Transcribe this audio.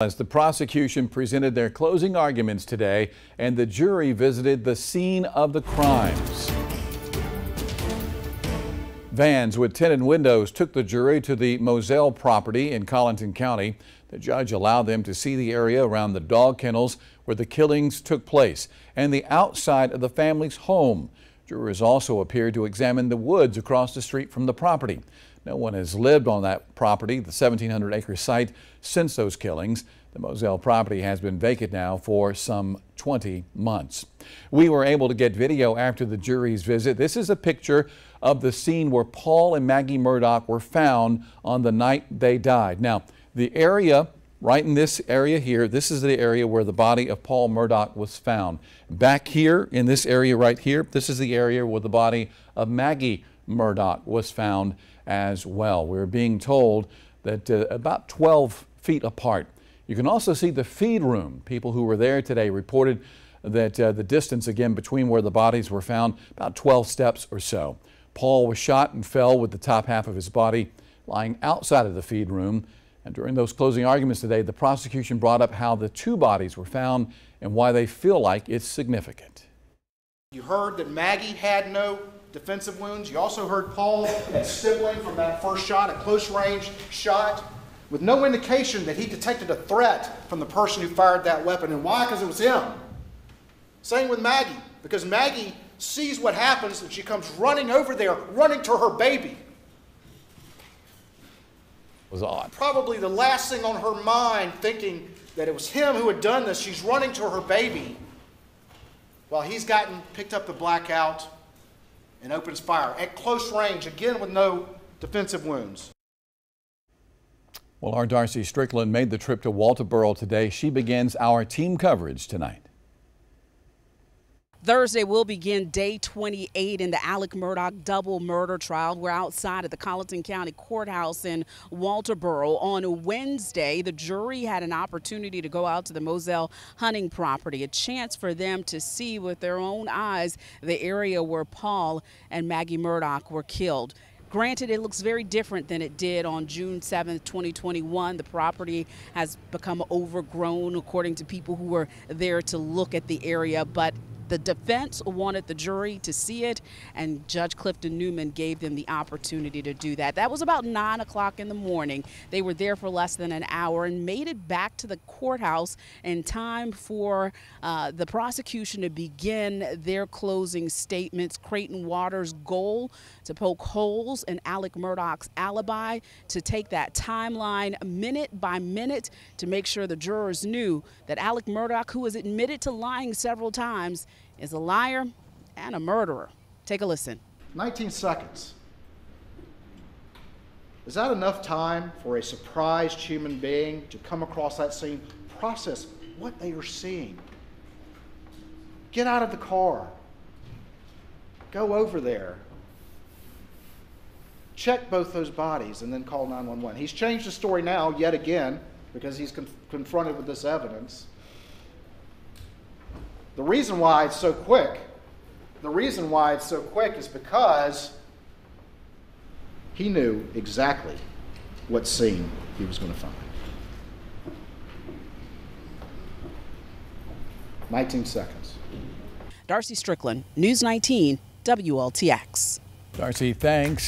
As the prosecution presented their closing arguments today and the jury visited the scene of the crimes. Vans with tinted windows took the jury to the Moselle property in Colleton County. The judge allowed them to see the area around the dog kennels where the killings took place and the outside of the family's home. Jurors also appeared to examine the woods across the street from the property. No one has lived on that property, the 1,700-acre site, since those killings. The Moselle property has been vacant now for some 20 months. We were able to get video after the jury's visit. This is a picture of the scene where Paul and Maggie Murdaugh were found on the night they died. Now, the area right in this area here, this is the area where the body of Paul Murdaugh was found. Back here in this area right here, this is the area where the body of Maggie Murdaugh was found as well. We're being told that about 12 feet apart. You can also see the feed room. People who were there today reported that the distance again between where the bodies were found, about 12 steps or so. Paul was shot and fell with the top half of his body lying outside of the feed room. And during those closing arguments today, the prosecution brought up how the two bodies were found and why they feel like it's significant. You heard that Maggie had no defensive wounds. You also heard Paul stippling from that first shot, a close range shot, with no indication that he detected a threat from the person who fired that weapon. And why? Because it was him. Same with Maggie, because Maggie sees what happens and she comes running over there, running to her baby. It was odd. Probably the last thing on her mind, thinking that it was him who had done this, she's running to her baby while he's picked up the blackout and opens fire at close range, again with no defensive wounds. Well, our Darcy Strickland made the trip to Walterboro today. She begins our team coverage tonight. Thursday will begin day 28 in the Alex-Murdaugh double murder trial. We're outside of the Colleton County Courthouse in Walterboro. On Wednesday, the jury had an opportunity to go out to the Moselle hunting property, a chance for them to see with their own eyes the area where Paul and Maggie Murdaugh were killed. Granted, it looks very different than it did on June 7th, 2021. The property has become overgrown, according to people who were there to look at the area, but the defense wanted the jury to see it, and Judge Clifton Newman gave them the opportunity to do that. That was about 9 o'clock in the morning. They were there for less than an hour and made it back to the courthouse in time for the prosecution to begin their closing statements. Creighton Waters' goal to poke holes in Alex Murdaugh's alibi, to take that timeline minute by minute to make sure the jurors knew that Alex Murdaugh, who has admitted to lying several times, is a liar and a murderer. Take a listen. 19 seconds. Is that enough time for a surprised human being to come across that scene, process what they are seeing? Get out of the car. Go over there. Check both those bodies and then call 911. He's changed the story now yet again because he's confronted with this evidence. The reason why it's so quick, is because he knew exactly what scene he was going to find. 19 seconds. Darcy Strickland, News 19, WLTX. Darcy, thanks.